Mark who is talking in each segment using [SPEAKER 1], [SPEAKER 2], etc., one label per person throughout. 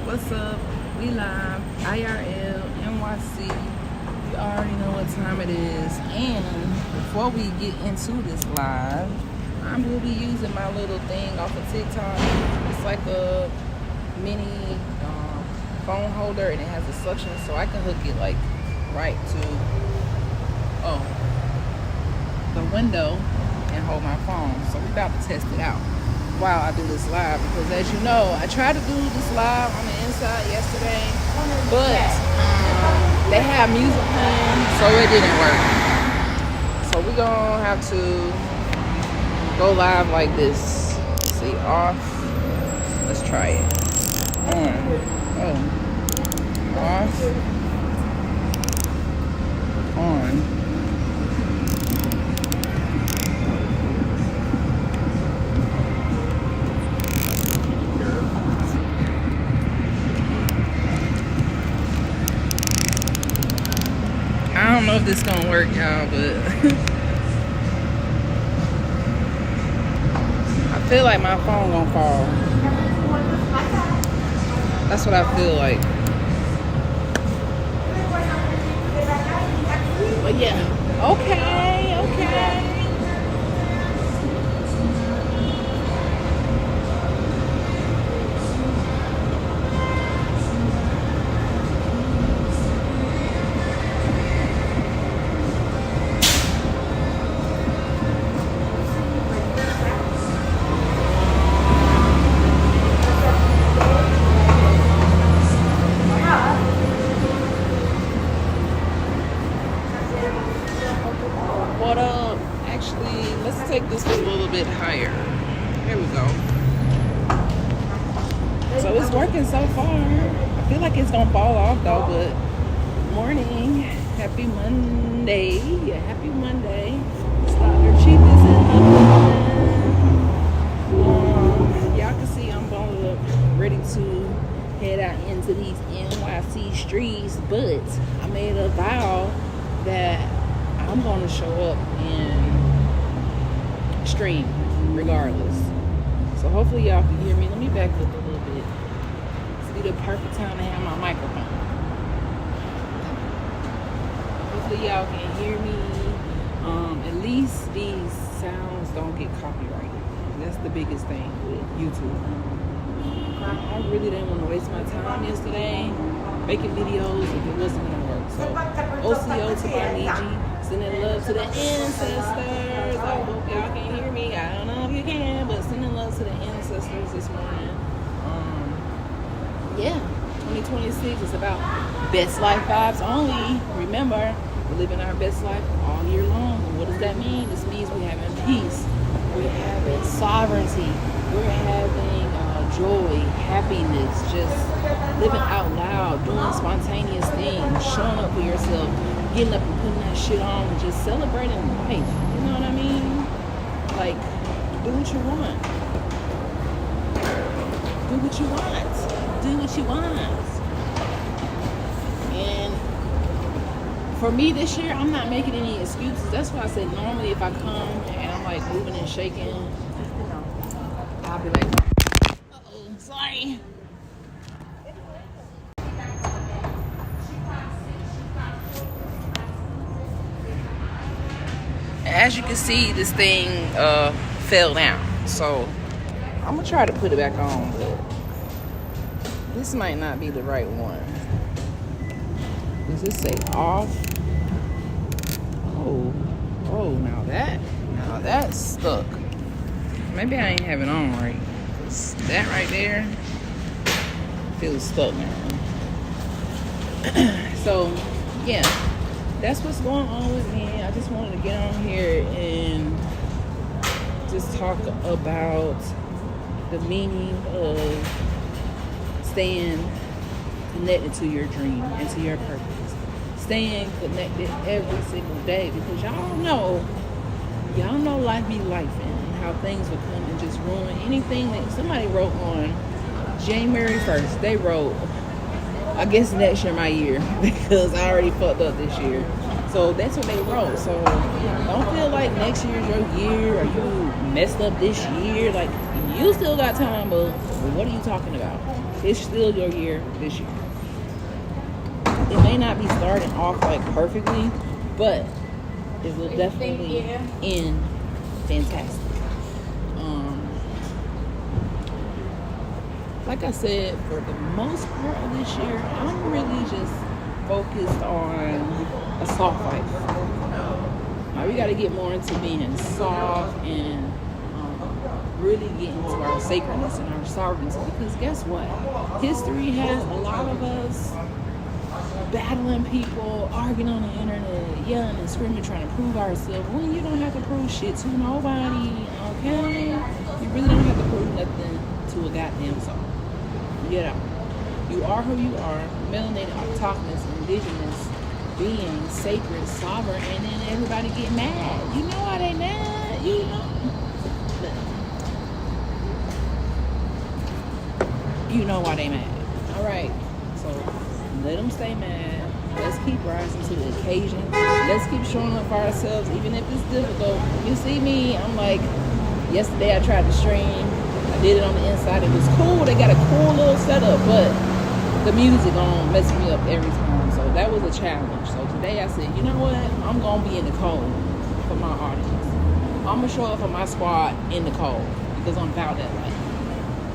[SPEAKER 1] What's up? We live. IRL NYC. You already know what time it is. And before we get into this live, I will be using my little thing off of TikTok. It's like a mini phone holder, and it has a suction, so I can hook it like right to the window and hold my phone. So we're about to test it out while I do this live, because as you know, I tried to do this live on the inside yesterday, but they have music playing, so it didn't work. So we're gonna have to go live like this. Let's see, off. Let's try it. Off. On. I don't know if this is gonna work, y'all, but I feel like my phone gonna fall. That's what I feel like. But yeah, okay. What up? Actually, let's take this a little bit higher. There we go. So it's working so far. I feel like it's gonna fall off though, but morning. Happy Monday. Yeah, happy Monday. It's Dr. Chief is in the building. Y'all can see I'm balled up, ready to head out into these NYC streets, but I made a vow that I'm going to show up and stream regardless. So hopefully y'all can hear me. Let me back up a little bit. This will be the perfect time to have my microphone. Hopefully y'all can hear me. At least these sounds don't get copyrighted. That's the biggest thing with YouTube. I really didn't want to waste my time yesterday making videos if it wasn't going to work. So OCO to Barnigi. Sending love to the ancestors. I hope y'all can hear me. I don't know if you can, but sending love to the ancestors this morning. Yeah, 2026 is about best life vibes only. Remember, we're living our best life all year long. And what does that mean? This means we're having peace. We're having sovereignty. We're having joy, happiness, just living out loud, doing spontaneous things, showing up for yourself, getting up and putting that shit on, and just celebrating life. You know what I mean? Like, do what you want. Do what you want. Do what you want. And for me this year, I'm not making any excuses. That's why I said normally if I come and I'm like moving and shaking, I'll be like, uh-oh, sorry. As you can see, this thing fell down, so I'm gonna try to put it back on, but this might not be the right one. Does this say off? Oh, now that's stuck. Maybe I ain't have it on right. That right there feels stuck now. So yeah, that's what's going on with me. I just wanted to get on here and just talk about the meaning of staying connected to your dream and to your purpose. Staying connected every single day, because y'all know life be life, and how things will come and just ruin anything that somebody wrote on January 1st. They wrote, I guess next year my year, because I already fucked up this year. So that's what they wrote. So don't feel like next year's your year or you messed up this year. Like, You still got time, but what are you talking about? It's still your year this year. It may not be starting off like perfectly, but it will definitely end fantastic. Like I said, for the most part of this year, I'm really just focused on a soft life. We got to get more into being soft and really get into our sacredness and our sovereignty. Because guess what? History has a lot of us battling people, arguing on the internet, yelling and screaming, trying to prove ourselves. When you don't have to prove shit to nobody, okay? You really don't have to prove nothing to a goddamn soul. Get out. You are who you are, melanated, autochthonous, indigenous, being, sacred, sovereign, and then everybody get mad. You know why they mad? You know. You know why they mad. Alright. So let them stay mad. Let's keep rising to the occasion. Let's keep showing up for ourselves, even if it's difficult. You see me, I'm like, yesterday I tried to stream. I did it on the inside. It was cool. They got a cool little setup, but the music on mess me up every time. So that was a challenge. So today I said, you know what? I'm going to be in the cold for my audience. I'm going to show up for my squad in the cold because I'm about that life.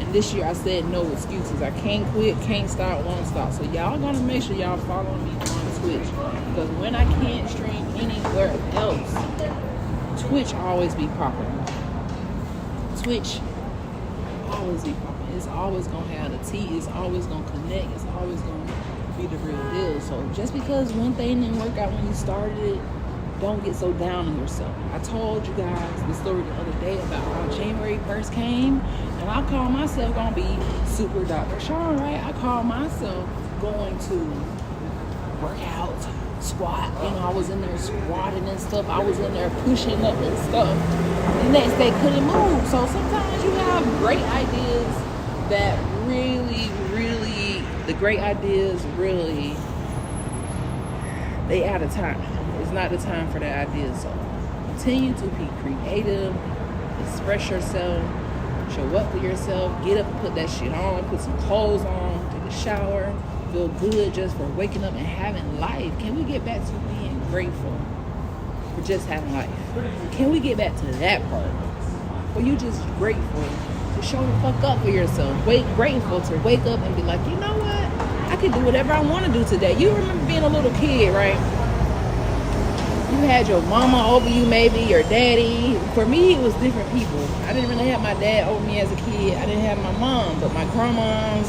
[SPEAKER 1] And this year I said no excuses. I can't quit, can't stop, won't stop. So y'all got to make sure y'all follow me on Twitch, because when I can't stream anywhere else, Twitch always be popping. Twitch always be popping. It's always gonna have the tea. It's always gonna connect. It's always gonna be the real deal. So just because one thing didn't work out when you started it, don't get so down on yourself. I told you guys the story the other day about how January 1st came, and I call myself gonna be super Dr. Sean, right? I call myself going to work out, squat. You know, I was in there squatting and stuff. I was in there pushing up and stuff. The next day couldn't move. So sometimes you have great ideas that really, the great ideas really, they out of time. It's not the time for the ideas. So continue to be creative, express yourself, show up for yourself, get up and put that shit on, put some clothes on, take a shower, feel good just for waking up and having life. Can we get back to being grateful for just having life? Can we get back to that part? Where you just grateful to show the fuck up for yourself. Grateful to wake up and be like, you know what? I can do whatever I want to do today. You remember being a little kid, right? You had your mama over you, maybe your daddy. For me, it was different people. I didn't really have my dad over me as a kid. I didn't have my mom, but my grandmas,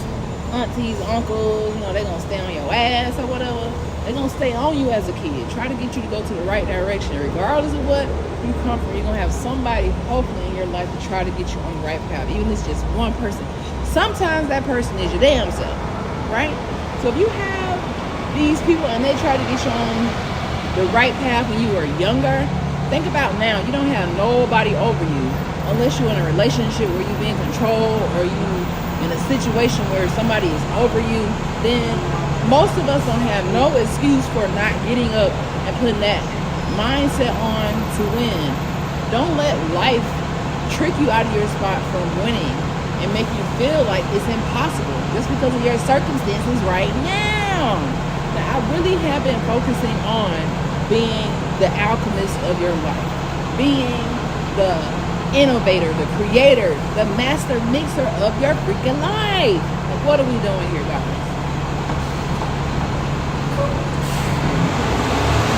[SPEAKER 1] aunties, uncles, you know, they're going to stay on your ass or whatever. They're going to stay on you as a kid. Try to get you to go to the right direction. Regardless of what you come from, you're going to have somebody, hopefully, in your life to try to get you on the right path. Even if it's just one person. Sometimes that person is your damn self, right? So if you have these people and they try to get you on the right path when you were younger, think about now. You don't have nobody over you unless you're in a relationship where you're being controlled or you in a situation where somebody is over you. Then most of us don't have no excuse for not getting up and putting that mindset on to win. Don't let life trick you out of your spot from winning and make you feel like it's impossible just because of your circumstances right now. Now, I really have been focusing on being the alchemist of your life, being the innovator, the creator, the master mixer of your freaking life. Like, what are we doing here, guys?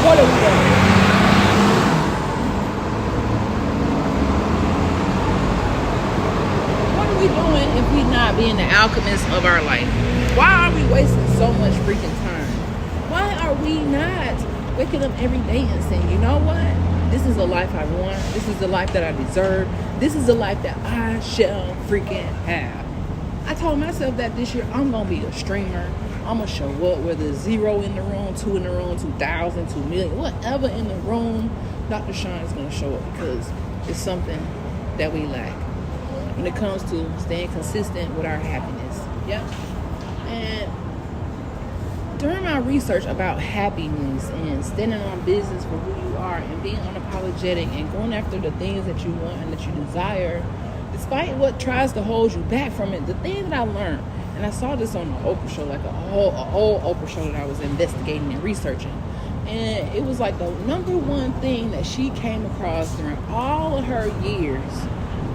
[SPEAKER 1] What are we doing? What are we doing if we're not being the alchemist of our life? Why are we wasting so much freaking time? Why are we not waking up every day and saying, you know what? This is the life I want. This is the life that I deserve. This is the life that I shall freaking have. I told myself that this year I'm going to be a streamer. I'm going to show up, whether it's 0 in the room, 2 in the room, 2,000, 2 million, whatever in the room, Dr. Sean is going to show up because it's something that we lack when it comes to staying consistent with our happiness. Yep. And during my research about happiness and standing on business for who you are and being unapologetic and going after the things that you want and that you desire, the despite what tries to hold you back from it, the thing that I learned, and I saw this on the Oprah show, like a whole Oprah show that I was investigating and researching, and it was like the number one thing that she came across during all of her years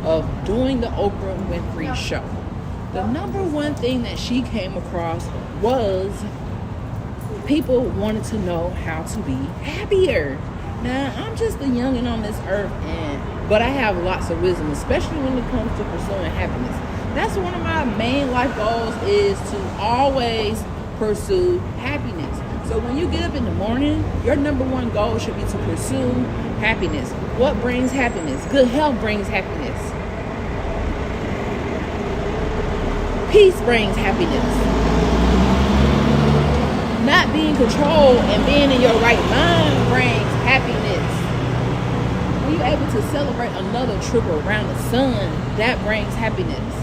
[SPEAKER 1] of doing the Oprah Winfrey show. The number one thing that she came across was people wanted to know how to be happier. Now, I'm just a youngin' on this earth, but I have lots of wisdom, especially when it comes to pursuing happiness. That's one of my main life goals, is to always pursue happiness. So when you get up in the morning, your number one goal should be to pursue happiness. What brings happiness? Good health brings happiness. Peace brings happiness. Not being controlled and being in your right mind brings happiness. When you're able to celebrate another trip around the sun, that brings happiness.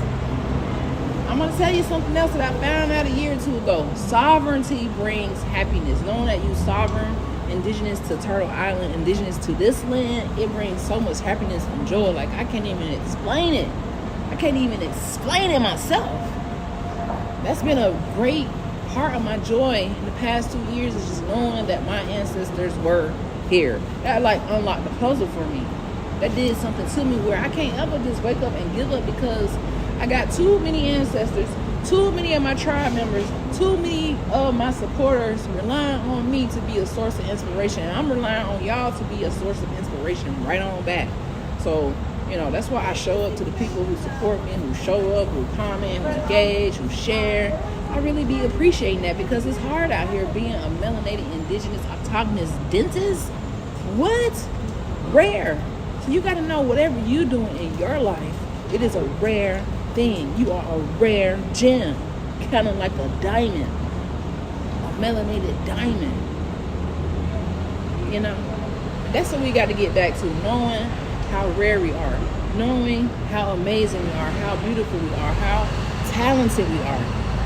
[SPEAKER 1] I'm going to tell you something else that I found out a year or two ago. Sovereignty brings happiness. Knowing that you're sovereign, indigenous to Turtle Island, indigenous to this land, it brings so much happiness and joy. Like, I can't even explain it. I can't even explain it myself. That's been a great part of my joy in the past 2 years, is just knowing that my ancestors were here. That like unlocked the puzzle for me. That did something to me where I can't ever just wake up and give up, because I got too many ancestors, too many of my tribe members, too many of my supporters relying on me to be a source of inspiration, and I'm relying on y'all to be a source of inspiration right on back. So, that's why I show up to the people who support me, who show up, who comment, who engage, who share. I really be appreciating that, because it's hard out here being a melanated, indigenous, autochthonous dentist. What? Rare. So you got to know, whatever you're doing in your life, it is a rare thing. You are a rare gem, kind of like a diamond, a melanated diamond. That's what we got to get back to, knowing how rare we are, knowing how amazing we are, how beautiful we are, how talented we are.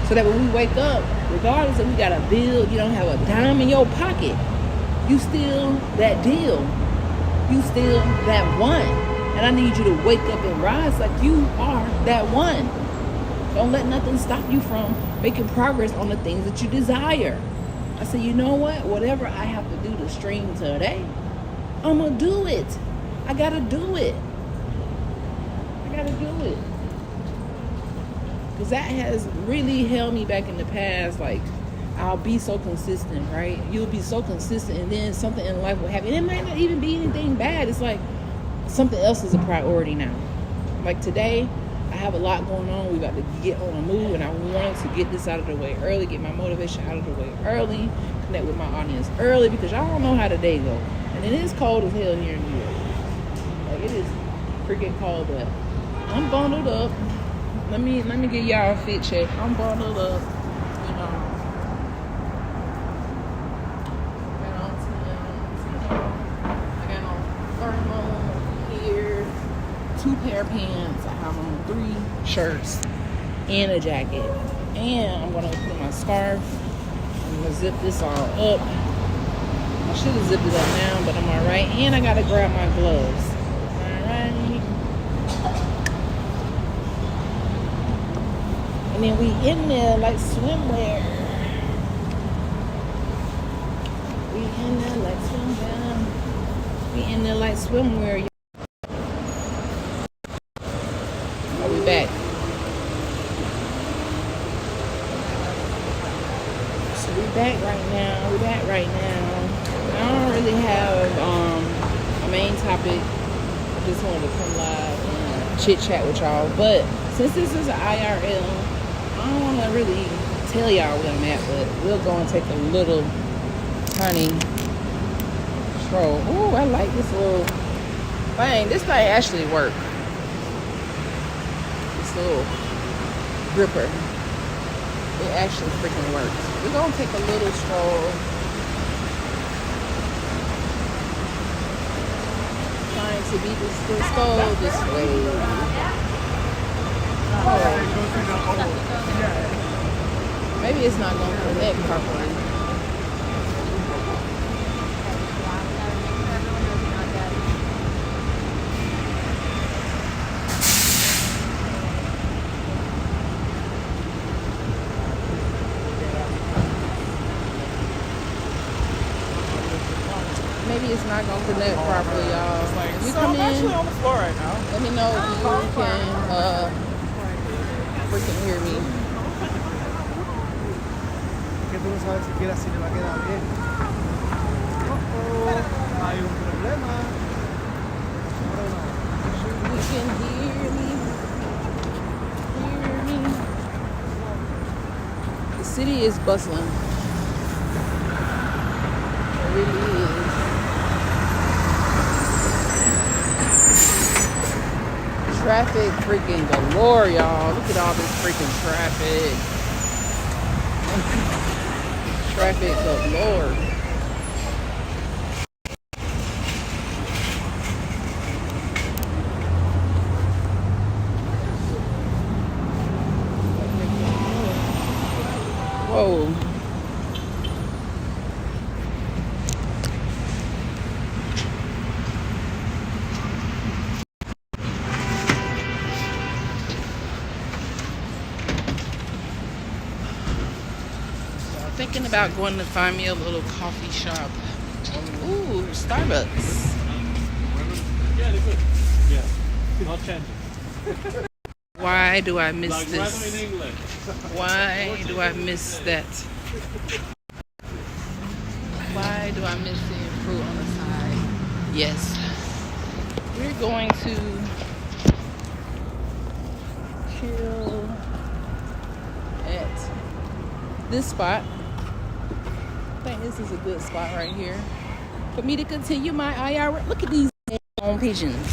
[SPEAKER 1] So that when we wake up, regardless if we got a bill, you don't have a dime in your pocket, you still that deal. You still that one. And I need you to wake up and rise like you are that one. Don't let nothing stop you from making progress on the things that you desire. I said, you know what? Whatever I have to do to stream today, I'm going to do it. I got to do it. I got to do it. Because that has really held me back in the past. Like, I'll be so consistent, right? You'll be so consistent, and then something in life will happen. It might not even be anything bad. It's like something else is a priority now. Like today, I have a lot going on. We got to get on a move, and I wanted to get this out of the way early, get my motivation out of the way early, connect with my audience early, because y'all don't know how the day go. And it is cold as hell here in New York. Like, it is freaking cold, but I'm bundled up. Let me give y'all a fit check. I'm bundled up. I got on thermal here, 2 pair of pants. I have on 3 shirts and a jacket. And I'm gonna put my scarf. I'm gonna zip this all up. I should have zipped it up now, but I'm alright. And I gotta grab my gloves. And then we in there like swimwear. We in there like swimwear. Are we back? So we back right now. I don't really have a main topic. I just wanted to come live and chit chat with y'all. But since this is an IRL, I don't want to really tell y'all where I'm at, but we'll go and take a little tiny stroll. Ooh, I like this little thing. This thing actually works. This little gripper. It actually freaking works. We're going to take a little stroll. Trying to beat this stroll this way. Maybe it's not going to connect properly. maybe it's not gonna connect properly, y'all. When you
[SPEAKER 2] So
[SPEAKER 1] come
[SPEAKER 2] I'm actually
[SPEAKER 1] in,
[SPEAKER 2] on the floor right now.
[SPEAKER 1] let me know if you can freaking hear me.
[SPEAKER 3] Que tú no sabes siquiera si le va a quedar bien. Hay un problema.
[SPEAKER 1] You can hear me. Hear me. The city is bustling. It really is. Traffic freaking galore, y'all. Look at all this freaking traffic. Traffic galore. Whoa. Thinking about going to find me a little coffee shop. Ooh, Starbucks.
[SPEAKER 2] Yeah, they're good. Yeah, not changing.
[SPEAKER 1] Why do I miss
[SPEAKER 2] Like
[SPEAKER 1] this?
[SPEAKER 2] weather in England.
[SPEAKER 1] Why do I miss that? Why do I miss seeing fruit on the side? Yes. We're going to chill at this spot. I think this is a good spot right here for me to continue my IRL. Look at these damn pigeons.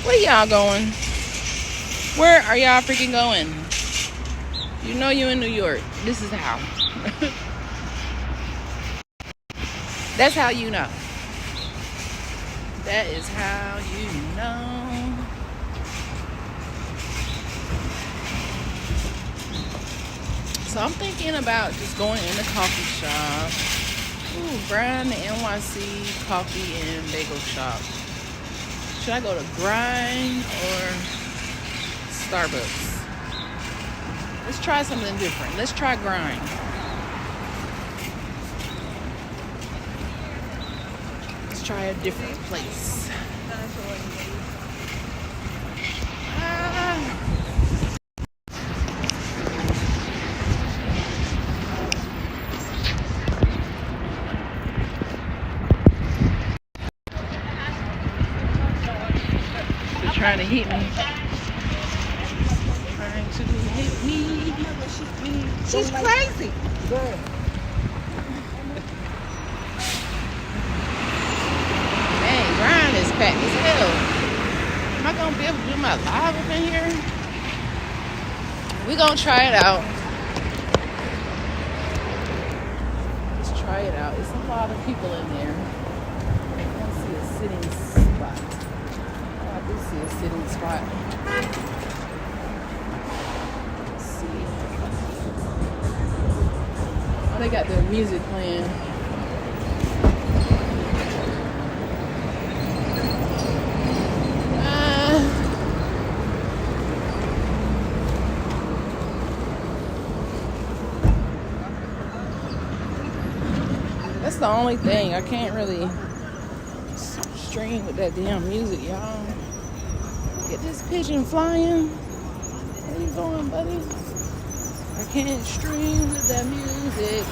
[SPEAKER 1] Where y'all going? Where are y'all freaking going? You know you in New York. This is how. That's how you know. That is how you know. So I'm thinking about just going in the coffee shop. Ooh, Grind, the NYC coffee and bagel shop. Should I go to Grind or Starbucks? Let's try something different. Let's try Grind. Let's try a different place. They're trying to hit me. Trying to hit me. She's crazy. Dang, Grind is packed as hell. Am I gonna be able to do my live up in here? We're gonna try it out. Let's try it out. It's a lot of people in there. I don't see a sitting spot. Oh, I do see a sitting spot. Let's see. Oh, they got their music playing. That's the only thing. I can't really stream with that damn music, y'all. Look at this pigeon flying. Where you going, buddy? I can't stream with that music.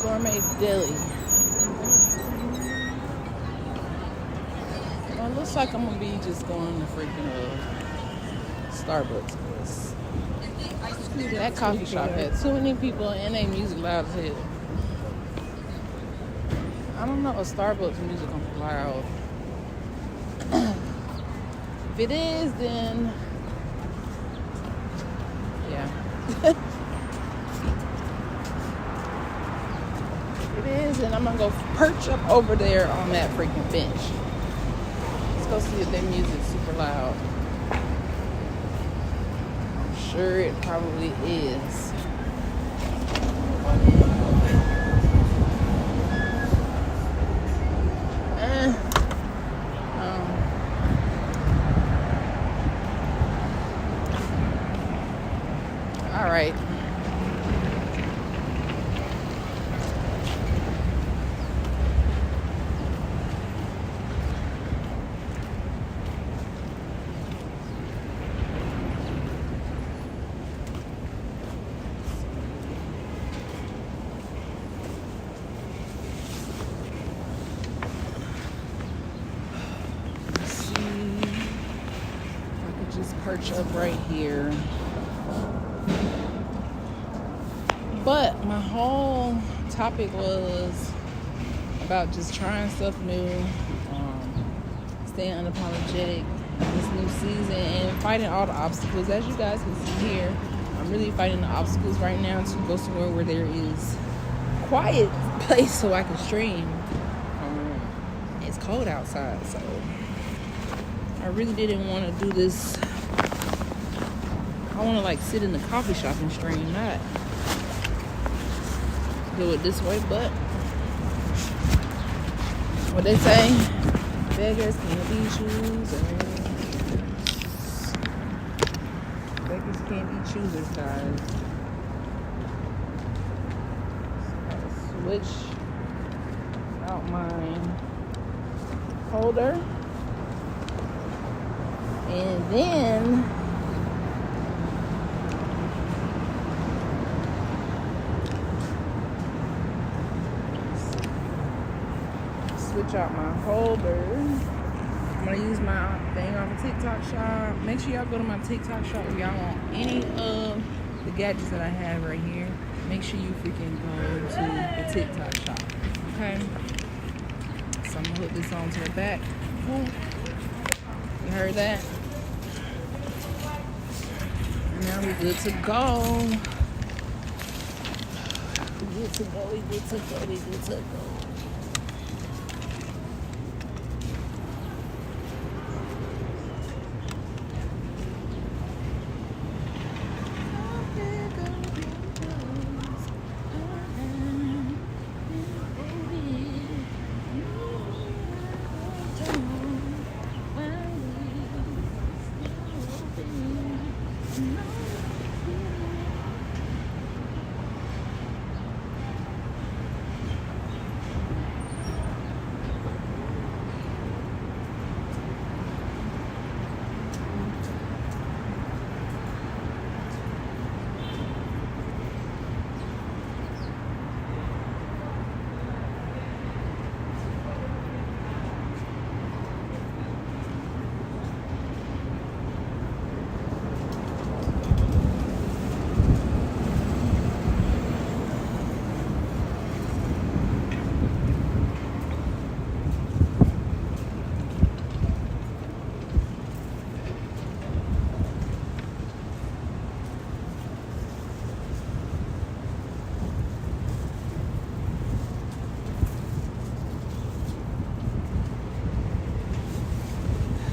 [SPEAKER 1] Gourmet deli. Well, it looks like I'm gonna be just going to freaking Starbucks. That coffee shop had too many people and they music loud as hell. I don't know if Starbucks music gonna be loud. If it is, then yeah. If it is, then I'm gonna go perch up over there on that freaking bench. Let's go see if their music's super loud. Sure, it probably is. All right. just perch up right here. But my whole topic was about just trying stuff new, staying unapologetic this new season, and fighting all the obstacles. As you guys can see here, I'm really fighting the obstacles right now to go somewhere where there is quiet place so I can stream. It's cold outside, so I really didn't want to do this. I want to like sit in the coffee shop and stream, not do it this way. But what they say, beggars can't be choosers. Beggars can't be choosers, guys. So switch out my holder, and then switch out my holder. I'm gonna use my thing off of TikTok shop. Make sure y'all go to my TikTok shop if y'all want any of the gadgets that I have right here. Make sure you freaking go to the TikTok shop. Okay? So I'm gonna hook this on to the back. You heard that? And now we're good to go. We good to go, we good to go, we good to go.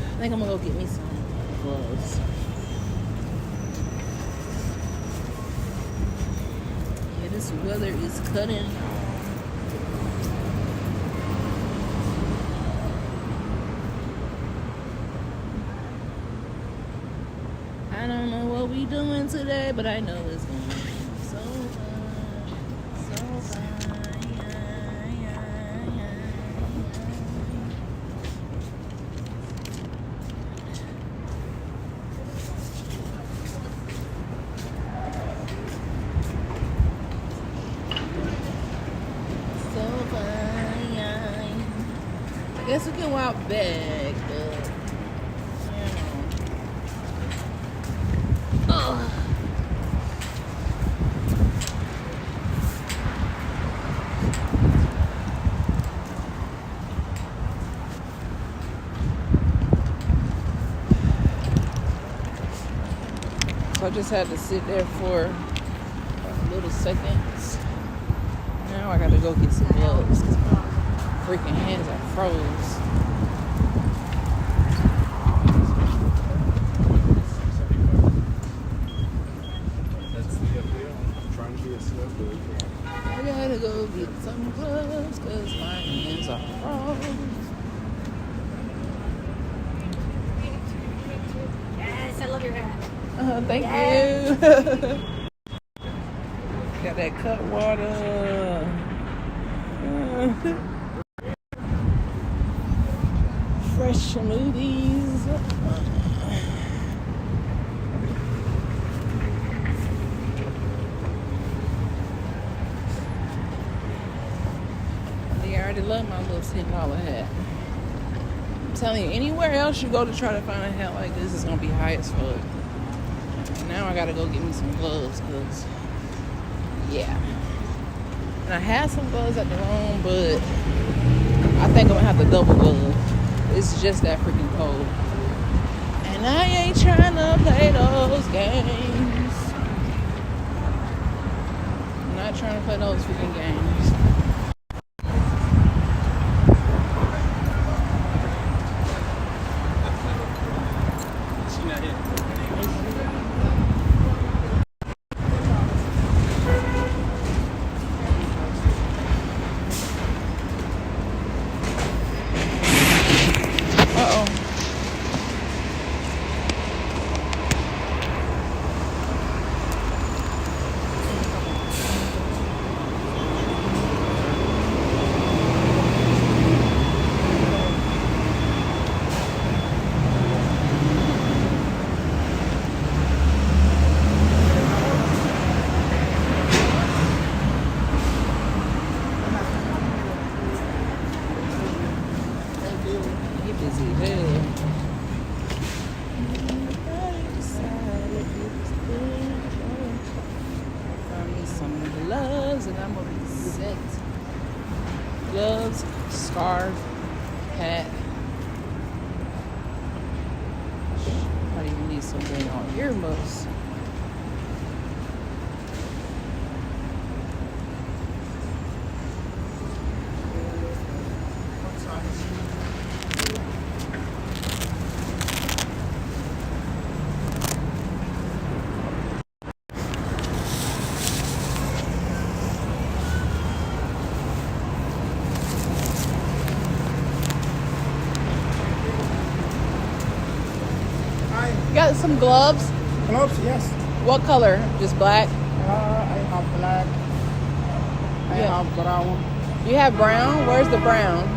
[SPEAKER 1] I think I'm gonna go get me some gloves. Yeah, this weather is cutting. I don't know what we doing today, but I know it's gonna be so fun. So fun. I guess we can walk back, but so I just had to sit there for a little seconds. Now I gotta go get some gloves because my freaking hands are froze.
[SPEAKER 2] That's the appeal. I'm trying to be a slow boy.
[SPEAKER 1] I gotta go get some gloves because my hands are froze.
[SPEAKER 4] Yes, I love your hat.
[SPEAKER 1] Thank
[SPEAKER 4] Yes.
[SPEAKER 1] you. Got that cut water. Fresh smoothies. I already love my little $10 hat. telling you, anywhere else you go to try to find a hat like this is gonna be high as fuck. Now I gotta go get me some gloves, cause yeah. And I had some gloves at the room, but I think I'm gonna have to double glove. It's just that freaking cold. And I ain't trying to play those games. I'm not trying to play those freaking games.
[SPEAKER 2] She not here.
[SPEAKER 1] Uh-oh. He busy as hell. Found me some gloves and I'm gonna be set. Gloves, scarf, hat. I even need some dang on earmuffs.
[SPEAKER 3] Hi.
[SPEAKER 1] You got some gloves?
[SPEAKER 3] Gloves, yes.
[SPEAKER 1] What color? Just black?
[SPEAKER 3] I have black. I
[SPEAKER 1] Yeah.
[SPEAKER 3] have brown.
[SPEAKER 1] You have brown? Where's the brown?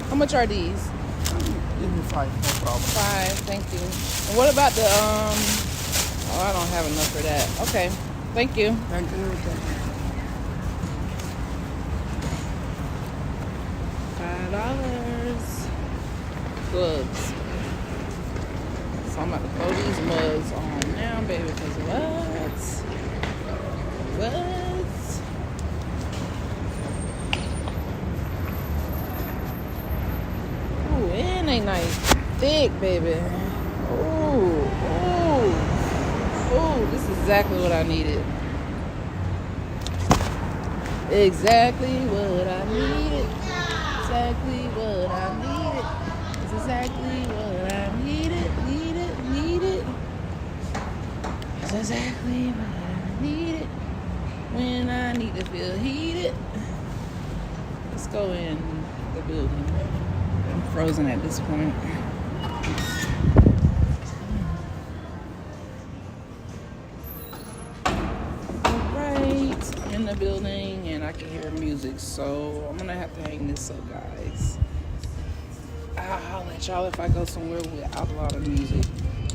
[SPEAKER 1] How much are these?
[SPEAKER 3] Give me 5, no problem.
[SPEAKER 1] 5, thank you. And what about the oh, I don't have enough for that. Okay, thank you.
[SPEAKER 3] Thank you.
[SPEAKER 1] $5. Gloves. So I'm about to throw these mugs on now, baby, because what? Ooh, and they nice. Thick, baby. Ooh. This is exactly what I needed. Exactly what I needed. Exactly what I needed. It's exactly what I needed. It's exactly what I needed. When I need to feel heated. Let's go in the building. I'm frozen at this point. Alright, I'm in the building and I can hear music, so I'm gonna have to hang this up, guys. I'll let y'all if I go somewhere without a lot of music.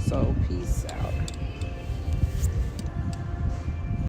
[SPEAKER 1] So peace out.